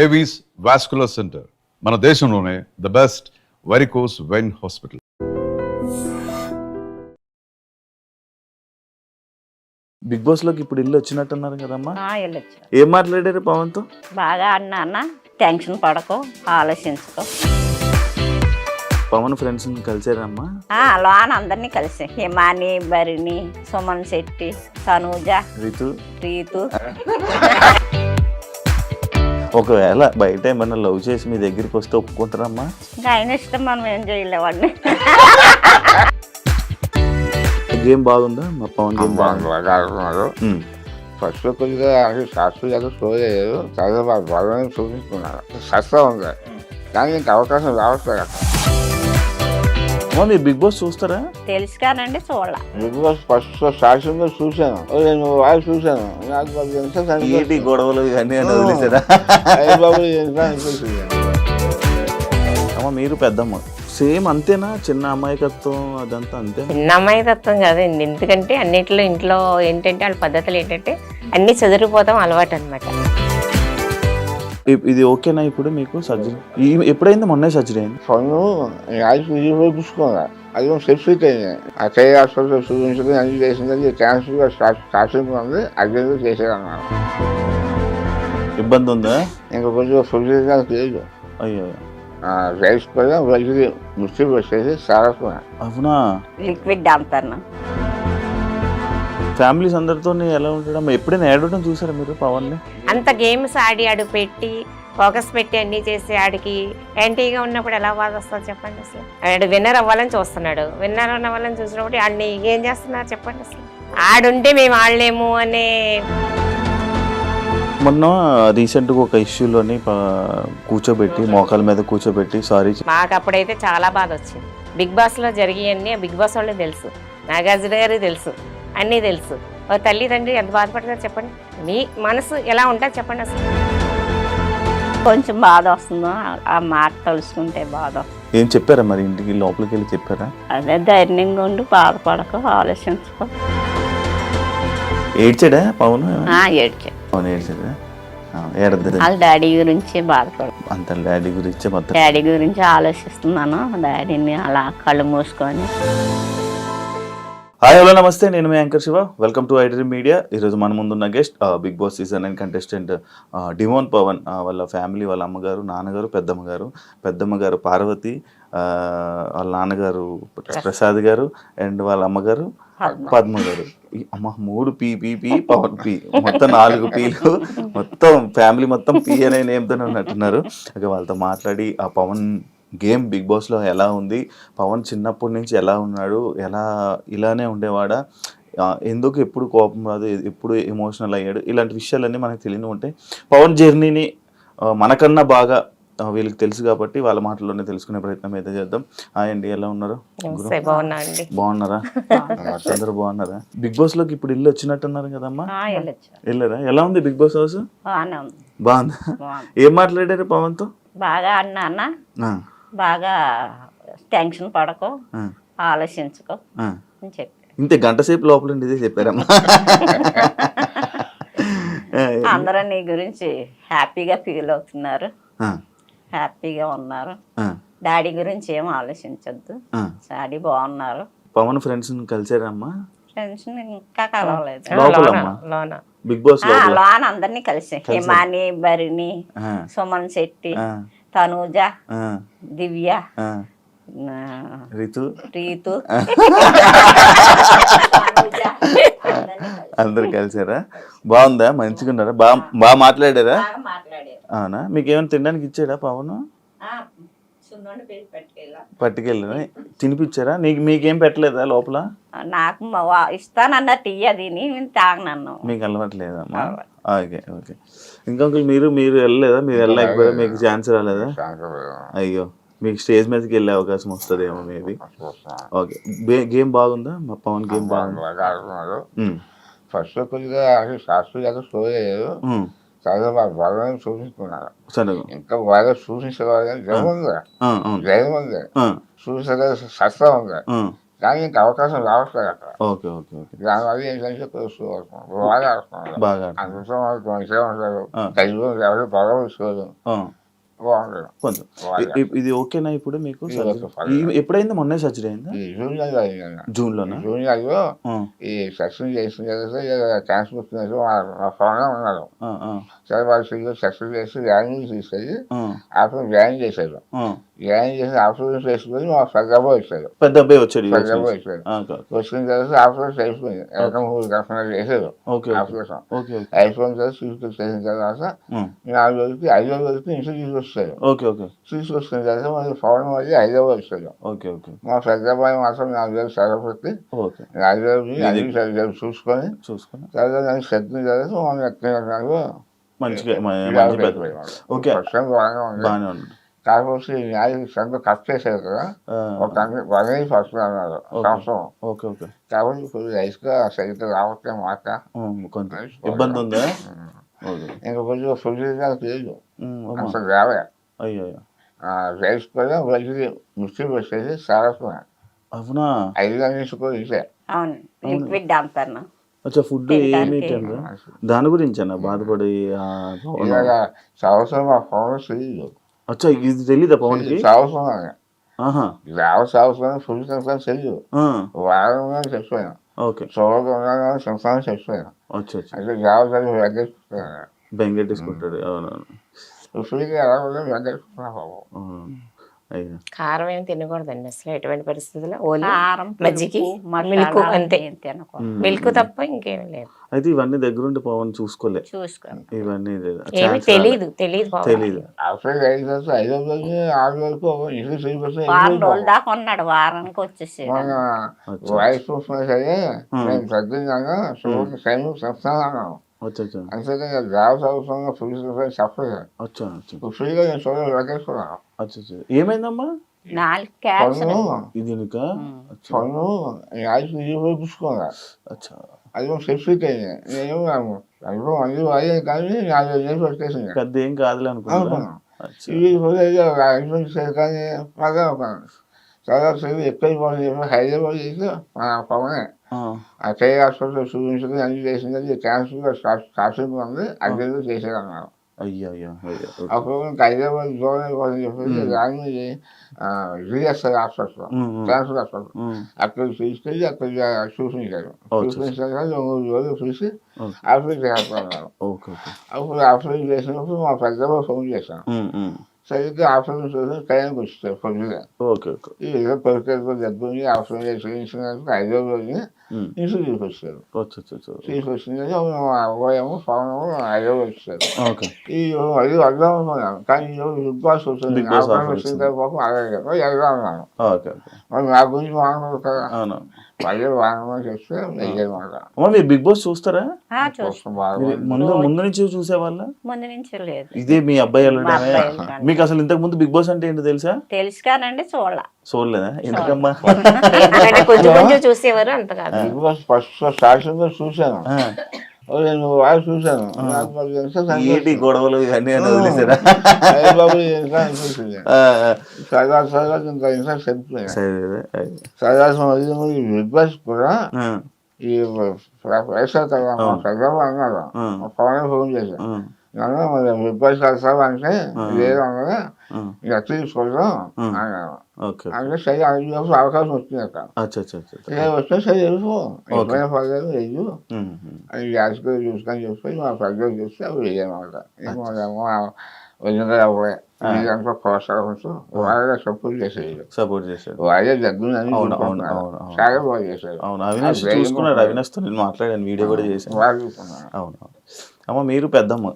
Avis vascular center మన దేశంలోనే the best varicose vein hospital. Bigg Boss లోకి ఇప్పుడు ఇల్లు వచ్చినట్టున్నారు కదమ్మా, వెళ్ళొచ్చు. ఏం మాట్లాడారు పవన్ తో? బాగా అన్న టెన్షన్ పడకో, ఆలోచించుకో. పవన్ ఫ్రెండ్స్ కలిసారమ్మా? లోన్ అందరినీ కలిసి హిమాని, భరిణి, సుమన్ శెట్టి, తనూజ, రీతు. ఒకవేళ బయట ఏమన్నా లవ్ చేసి మీ దగ్గరికి వస్తే ఒప్పుకుంటారమ్మా? ఇంకా ఆయన ఇష్టం, మనం ఏం చేయలేవాడిని. గేమ్ బాగుందా మా పవన్? గేమ్ బాగా ఆడుతున్నారు. ఫస్ట్ కొద్దిగా శాస్త్రీయ స్టోరీ లేదు, తర్వాత బలం చూపించుకున్నారు. సస్తా ఉంది కానీ ఇంకా అవకాశం రావట్లేదు అక్కడ. మీరు బిగ్ బాస్ చూస్తారా? తెలుసు కానండి, చూడాల. బిగ్ బాస్ ఫస్ట్ స్టార్టింగ్ లో చూశాను, 2 వారాలు చూశాను. నాకు గొడవలు ఇవన్నీ వదిలేసారా? అమ్మ మీరు పెద్దమ్మ, సేమ్ అంతేనా? చిన్న అమాయకత్వం అదంతా అంతే? చిన్న అమాయకత్వం కాదండి, ఎందుకంటే అన్నింటిలో ఇంట్లో ఏంటంటే వాళ్ళ పద్ధతులు ఏంటంటే అన్ని చదిరిపోతాం అలవాటు అనమాట. ఇది ఓకేనా ఇప్పుడు మీకు? సర్జరీ ఎప్పుడైంది? మొన్నే సర్జరీ అయింది. పన్ను చూపించుకోగా అది సెప్సిక్ అయింది. ఆ చేయ హాస్పిటల్ చూపించుకుని అన్ని చేసింది. క్యాన్సర్ స్టార్టింగ్ ఉంది, అర్జెంట్ చేసేదన్నమాట. ఇబ్బంది ఉందా? ఇంకా కొంచెం సొల్యూషన్ లేదు. అయ్యో, రైస్ కూడా వెళ్ళి ముస్తి వచ్చేసి సారకున్నా. అవునా? లిక్విడ్ అంటాను. ఫ్యామిలీస్ అందరితో ఎలా ఉంటాడు? ఎప్పుడైనా ఏడవడం చూసారా మీరు పవన్ని? అంత గేమ్స్ ఆడి ఆడు పెట్టి ఫోకస్ పెట్టి అన్ని చేసి ఆడికి యాంటీగా ఉన్నప్పుడు ఎలా బాధ వస్తుంది చెప్పండి. అసలు ఆడు విన్నర్ అవ్వాలని చూస్తున్నాడు, విన్నర్ అవ్వాలని చూసినప్పుడు ఆడిని ఏం చేస్తున్నారు చెప్పండి. అసలు ఆడుంటే మేము ఆడలేము అనే. మొన్న రీసెంట్గా ఒక ఇష్యూలోని కూర్చోబెట్టి మోకాల మీద కూర్చోబెట్టి సారీ. మాకు అప్పుడైతే చాలా బాధ వచ్చింది. బిగ్ బాస్లో జరిగేవన్నీ బిగ్ బాస్ వాళ్ళకి తెలుసు, నాగార్జున గారికి తెలుసు, అన్నీ తెలుసు. తల్లిదండ్రి ఎంత బాధపడతారు చెప్పండి, మీ మనసు ఎలా ఉంటుంది చెప్పండి. అసలు కొంచెం బాధ వస్తుందో ఆ మాట తలుసుకుంటే బాధ. ఏం చెప్పారా మరి? ఇంటికి లోపలికి వెళ్ళి చెప్పారా? అదే ధైర్యంగా ఉండి బాధపడక, ఆలోచించుకో. ఏడ్చాడా పవన్? ఏడ్చా. పవన్ ఏడ్చాడా? వాళ్ళ డాడీ గురించి బాధపడు. అంత డాడీ గురించి మొత్తం డాడీ గురించి ఆలోచిస్తున్నాను. డాడీని అలా కళ్ళు మూసుకొని. హాయ్ హలో నమస్తే, నేను మీ anchor Shiva. Welcome to iDream Media. ఈరోజు మన ముందున్న guest Bigg Boss season 9 contestant Demon Pavan. వాళ్ళ ఫ్యామిలీ, వాళ్ళ అమ్మగారు, నాన్నగారు, పెద్దమ్మగారు పార్వతి, వాళ్ళ నాన్నగారు ప్రసాద్ గారు అండ్ వాళ్ళ అమ్మగారు పద్మ గారు. అమ్మ 3 పీ పవన్ పీ, మొత్తం 4 పీలు. మొత్తం ఫ్యామిలీ మొత్తం పీ అనే నేమ్తోనే ఉన్నట్టున్నారు. వాళ్ళతో మాట్లాడి ఆ పవన్ గేమ్ బిగ్ బాస్లో ఎలా ఉంది, పవన్ చిన్నప్పటి నుంచి ఎలా ఉన్నాడు, ఎలా ఇలానే ఉండేవాడా, ఎందుకు ఎప్పుడు కోపం రాదు, ఎప్పుడు ఎమోషనల్ అయ్యాడు, ఇలాంటి విషయాలన్నీ మనకు తెలియని ఉంటాయి. పవన్ జర్నీని మనకన్నా బాగా వీళ్ళకి తెలుసు కాబట్టి వాళ్ళ మాటల్లోనే తెలుసుకునే ప్రయత్నం అయితే చేద్దాం. హాయ్ అండి, ఎలా ఉన్నారు? బాగున్నారా? అందరూ బాగున్నారా? బిగ్ బాస్ లోకి ఇప్పుడు ఇల్లు వచ్చినట్టున్నారు కదమ్మా, వెళ్ళారా? ఎలా ఉంది బిగ్ బాస్ హౌస్? బాగుందా? ఏం మాట్లాడారు పవన్ తో? బాగా అన్న బాగా టెన్షన్ పడకో, ఆలోచించుకో అని చెప్పి. ఇంతే గంట సేపు లోపల ఇదే చెప్పారమ్మా. అందరూ నీ గురించి హ్యాపీగా ఫీల్ అవుతున్నారు, హ్యాపీగా ఉన్నారు. డాడీ గురించి ఏం ఆలోచించద్దు, డాడీ బాగున్నారు. పవన్ ఫ్రెండ్స్ కలిసారమ్మా? ఫ్రెండ్స్ ఇంకా కలవలేదు. బిగ్ బాస్ లోన్ అందరినీ కలిసి హిమాని, భరిణి, సుమన్ శెట్టి, తనూజ, దివ్య, రీతు. అందరు కలిసారా? బాగుందా? మంచిగా ఉన్నారా? బాగా మాట్లాడారా? అవునా? మీకు ఏమైనా తినడానికి ఇచ్చాడా పవన్? పట్టుకెళ్ళా తినిపించారా? మీకేం పెట్టలేదా లోపల? నాకు ఇస్తానన్న టీ అది తాగనన్ను. మీకు అలవాట్లేదమ్మా? Okay okay. ఇంకొకరు మీరు వెళ్ళలేదా? మీరు వెళ్ళలేకపోయారా? మీకు ఛాన్స్ రాలేదా? అయ్యో, మీకు స్టేజ్ మీదకి వెళ్ళే అవకాశం వస్తుందేమో మేబీ. ఓకే, గేమ్ బాగుందా మా పవన్? గేమ్ బాగుంది. ఫస్ట్ కొద్దిగా శాస్త్రీయ స్టోరీ లేదు, చాలా బలం చూపించుకున్నారు. ఇంకా బాగా చూపించేవారు కానీ జయం ఉంది, చూపించగా సస్తా ఉంది కానీ ఇంకా అవకాశం రావట్లేదు అక్కడ. ఓకే ఓకే ఓకే దానివల్ల ఏంటంటే బాగా ఆడుతున్నారు. బాగా అందులో వాళ్ళకి మంచిగా ఉంటారు. ఆ. తెలుగు ఎవరు గొడవ తీసుకోరు. ఆ, బాగుంటారు. కొంచెం బాగా. ఇది ఓకేనా ఇప్పుడు మీకు ఇది surgery? ఓకే, పర్లేదు. ఎప్పుడైంది? మొన్నే సర్జరీ అయిందా? ఈ జూనియర్ అయిందన్న. జూన్లోనా? జూనియర్లో ఆ, ఈ సెక్షన్ చేసిన తర్వాత క్యాన్సర్ వచ్చినట్టు మా ఫోన్లో ఉన్నారు. ఆ, ఆ, సరే వాళ్ళు సెక్షన్ చేసి వ్యాన్ తీసుకెళ్ళి ఆ, ఆఫ్టర్ వ్యాన్ చేశారు. ఆ. వ్యాన్ చేసి ఆఫ్టర్ చేసుకొని మా పెద్దబ్బా వచ్చారు. పెద్ద అబ్బాయి వచ్చాడు పెద్దబ్బా వచ్చారు. వచ్చిన తర్వాత ఆఫ్టర్ అయిపోయింది. ఎక్కడ 3 గంటలు చేశారు ఓకే ఆపరేషన్. ఓకే ఓకే అయిపోయిన తర్వాత తీసుకొచ్చి చేసిన తర్వాత 4 రోజులకి 5వ రోజుకి ఇంటికి తీసుకొస్తారు. ఓకే ఓకే తీసుకొచ్చిన తర్వాత మళ్ళీ ఫోన్ మళ్ళీ 5వ వచ్చారు. ఓకే ఓకే మా పెద్దబ్బాయి మాత్రం 4 రోజులు సెలవు పెట్టి ఓకే 4 రోజులు అన్ని సరిగ్గా చూసుకొని చూసుకున్నా తర్వాత నన్ను చెప్పిన తర్వాత మనం ఎక్కడ మంచిగా మంచి పెద్ద ఓకే బాగానే ఉంది. బాగానే ఉంది. కాకపోతే ఈ న్యాయం సంత కట్ చేశారు కదా, ఆ, ఒక 1 ఫస్ట్ అన్నారు సంవత్సరం. ఓకే ఓకే కాబట్టి ఇప్పుడు రైస్గా సరిగ్గా రావట్లేదు మాట. కొంచెం ఇబ్బంది ఉందా? ఓకే ఇంకా కొంచెం ఫుడ్ లేదు అమ్మా. అసలు రావే. అయ్యో అయ్యో. రైస్ కూడా వెళ్ళి మిక్సీ పెట్టేసి సారస్తున్నా అవునా? 5 గంటలు కూడా ఇచ్చే. అవును లిక్విడ్ అంతాను అచ్చా ఫుడ్ ఏమి తినరు? దాని గురించి అన్న బాధపడి ఇలాగ సంవత్సరం మా ఫోన్ తెలియదు. అచ్చా ఇది తెలీదా పవన్కి? సంవత్సరం ఆహా సంవత్సరం ఫుడ్ తింటాను తెలియదు. ఆ, వారంగా చచ్చిపోయాను. ఓకే చూడగా ఉన్నాను సంవత్సరం చచ్చిపోయాను. అచ్చా అచ్చా అంటే జాగ్రత్తగా వెగ్గేసుకున్నాను. బెంగెట్టేసుకుంటాడు. అవునవును ఫ్రీగా ఎలా ఉందో వెగ్గేసుకున్నాను. అయ్యా కారం ఏమి తినకూడదండి అసలు ఎటువంటి పరిస్థితుల్లో. ఓన్లీ కారం మజ్జిగి, మసాలా మిల్క్ అంతే. ఏం తినకూడదు. మిల్క్ తప్ప ఇంకేమీ లేదు. అయితే ఇవన్నీ దగ్గరుండి పవన్ చూసుకోలే చూసుకో ఇవన్నీ ఏమి తెలీదు బాబు. తెలీదు. అసలు 5 రోజులు 5 రోజులు 6 వరకు ఇంటికి చూపిస్తే వారం రోజుల దాకా ఉన్నాడు. వారానికి వచ్చేసి మన వాయిస్ చూస్తున్నా సరే నేను పెద్దగా చూడండి సైన్ చెప్తాను అన్నాను. అచ్చా అచ్చా అంతేకాని జాబ్ అవసరంగా ఫుల్ చెప్పలేదు. అచ్చా అచ్చా ఫ్రీగా నేను చూడలేదు వెగ్గేసుకున్నాను. అచ్చా అచ్చా ఏమైందమ్మా? 4 క్యాప్సూల్ ఇది నీకా? అచ్చా పన్ను యాజ్ చూపించుకున్నా. అచ్చా అది సెఫ్ట్ అయింది. నేను అందులో మంది వాడే కానీ 4 రోజులు పెట్టేసింది. పెద్ద ఏం కాదులే అనుకున్నా. అనుకున్నాను అచ్చా ఇవి కానీ బాగా చాలా సేపు ఎక్కువైపోయింది. హైదరాబాద్ చేసి మన పవనే ఆ, ఆ చేయి హాస్పిటల్ చూపించుకుని అన్ని చేసింది. క్యాన్సర్ స్టార్టింగ్ ఉంది అది చేసేదన్నారు. అయ్యా అయ్యా అయ్యా ఓకే. అప్పుడు ఇంకా హైదరాబాద్ జోన్ అయిపోతుంది చెప్పేసి దాన్ని జిఎస్ఐ హాస్పిటల్ క్యాన్సర్ హాస్పిటల్ అక్కడికి తీసుకెళ్ళి అక్కడ చూపించారు. చూపించాక 3 రోజులు చూసి ఆపరేట్ చేస్తున్నారు. ఓకే ఓకే అప్పుడు ఆపరేట్ చేసినప్పుడు మా పెద్దమ్మ ఫోన్ చేశాను. సరిగ్గా ఆపరేషన్ చూసి టైంకి వచ్చారు పొద్దుగా. ఓకే ఓకే ఈ ఏదో పరికరంతో దెబ్బని ఆపరేషన్ చేయించినందుకు 5వ రోజుని ఇంటికి తీసుకొచ్చారు. అచ్చా అచ్చా అచ్చా తీసుకొచ్చిందని అబ్బాయేమో పవనము 5వ వచ్చారు. ఓకే ఈ అది అర్థం అనుకున్నాను కానీ ఈరోజు బిగ్ బాస్ వచ్చింది. బిగ్ బాస్ ఆపరేషన్ ఆఫర్ వచ్చిన వచ్చింది. తర్వాత అలాగే వెళ్దాం అన్నాను. ఓకే ఓకే మరి నా గురించి వాడకూడదు కదా. అవును. మళ్ళీ వాడమని చెప్తే అయ్యేమాట. అమ్మా మీరు బిగ్ బాస్ చూస్తారా? కోసం బాగా మీరు ముందు నుంచి చూసేవాళ్ళ? ముందు నుంచి లేదు. ఇదే మీ అబ్బాయి మా వెళ్ళడమే? అబ్బాయి వెళ్ళడం. మీకు అసలు ఇంతకు ముందు బిగ్ బాస్ అంటే ఏంటో తెలుసా? తెలుసు కానండి చూడాల. చూడలేదా? ఎందుకమ్మా? ఎందుకంటే కొంచెం చూసేవారు అంత కాదు. బిగ్ బాస్ ఫస్ట్ స్టార్టింగ్ లో చూశాను. ఆ, నేను వాడు చూశాను. నాకు మరి ఎంత ఏంటి గొడవలు ఇవన్నీ అని వదిలేసారా? అయ్యబాబు ఇంకా అనిపించింది. ఆ, సరదా ఇంకా ఇంకా చనిపోయాను. సరే సరదా మళ్ళీ బిగ్ బాస్ కూడా ఆ, ఈ వైఎస్ఆర్ తర్వాత చంద్రబాబు అన్నారు. పవన్ ఫోన్ చేశాను. నన్ను మరి బిగ్ బాస్ వెళ్తావా అంటే లేదు అన్నది ఇక తీసుకుందాం అన్నాను. ఓకే అంటే సరే అందులో అవకాశం వచ్చింది అక్కడ. అచ్చా అచ్చా అచ్చా ఇక వస్తే సరే వెళ్ళిపో ఎప్పుడైనా పర్లేదు వెయ్యు అది గ్యాస్లో చూసుకొని చెప్పి మా పెద్దలు చూస్తే అవి వేయనమాట. వదిలిగా అవ్వే దాంట్లో ప్రోత్సాహంతో వాళ్ళే సపోర్ట్ చేసేది. సపోర్ట్ చేశాడు. వాళ్ళే దగ్గర అవును అవును అవును అవును చాలా బాగా చేశారు. అవును అవినాష్ చూసుకున్నాడు. అవినాష్తో నేను మాట్లాడాను, వీడియో కూడా చేశాను. వాళ్ళు చూసుకున్నారు. అవును అవును. అమ్మ మీరు పెద్దమ్మ,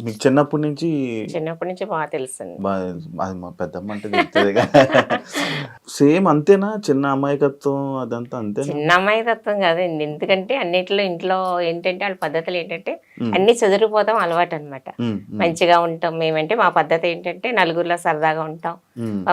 మీకు చిన్నప్పటి నుంచి బాగా తెలుసండి. బాగా అది మా పెద్దమ్మ అంటే తెలుస్తుంది. సేమ్ అంతేనా? చిన్న అమాయకత్వం అదంతా అంతేనా? చిన్న అమ్మాయి తత్వం కాదండి. ఎందుకంటే అన్నిట్లో ఇంట్లో ఏంటంటే వాళ్ళ పద్ధతులు ఏంటంటే అన్ని చెదిరిపోతాం అలవాటు అనమాట. మంచిగా ఉంటాం మేమంటే. మా పద్ధతి ఏంటంటే నలుగురిలో సరదాగా ఉంటాం,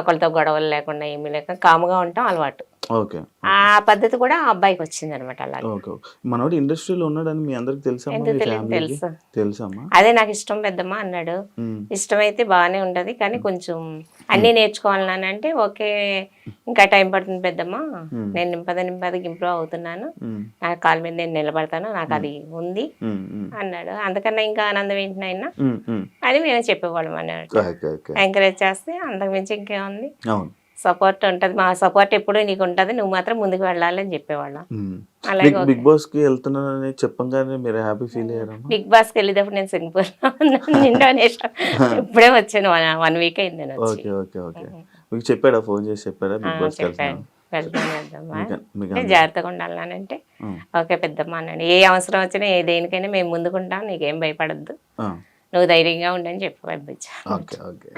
ఒకరితో గొడవలు లేకుండా ఏమీ లేక కాముగా ఉంటాం అలవాటు. ఓకే ఆ పద్ధతి కూడా ఆ అబ్బాయికి వచ్చింది అనమాట. అలాగే ఓకే మనోడు ఇండస్ట్రీలో ఉన్నాడని మీ అందరికి తెలుసమ్మా, ఎందుకు మీ తెలియదు, ఫ్యామిలీకి తెలుసు. తెలుసమ్మా? అదే నాకు ఇష్టం పెద్దమ్మ అన్నాడు. ఉమ్, ఇష్టమైతే బాగానే ఉంటది కానీ కొంచెం అన్నీ నేర్చుకోవాలని అంటే ఓకే, ఇంకా టైం పడుతుంది పెద్దమ్మ, నేను నింపదికి ఇంప్రూవ్ అవుతున్నాను, ఉమ్, నా కాళ్ళ మీద నేను నిలబడతాను, నాకు అది ఉంది ఉమ్, ఉమ్, అన్నాడు. అందుకన్నా ఇంకా ఆనందం ఏంటినైనా ఉమ్, ఉమ్. అని మేము చెప్పేవాళ్ళం అన్నట్టు. ఓకే ఓకే ఎంకరేజ్ చేస్తే అంతకుమించి ఇంకేముంది, అవును. సపోర్ట్ ఉంటుంది, మా సపోర్ట్ ఎప్పుడు నీకు ఉంటుంది, నువ్వు మాత్రం ముందుకు వెళ్ళాలి అని చెప్పేవాళ్ళం. ఉమ్. అలాగే బిగ్ బాస్ కి వెళ్తున్నానని చెప్పంగానే మీరు హ్యాపీ ఫీల్ అయ్యారమ్మా? బిగ్ బాస్కి వెళ్ళేటప్పుడు నేను సింగపూర్లో ఉన్నాను, ఇండోనేషియా. ఇప్పుడే వచ్చాను, 1 వీక్ అయింది నేను వచ్చి. ఓకే ఓకే ఓకే మీకు చెప్పాడా, ఫోన్ చేసి చెప్పాడా బిగ్ బాస్ చెప్పాను, వెళ్దామా మీకు అంటే జాగ్రత్తగా ఉండాలనంటే ఓకే పెద్దమ్మ అన్నాడు. ఏ అవసరం వచ్చినా ఏ దేనికైనా మేము ముందుకుంటాం, నీకేం భయపడద్దు, నువ్వు ధైర్యంగా ఉండని చెప్పి పంపించా. Okay okay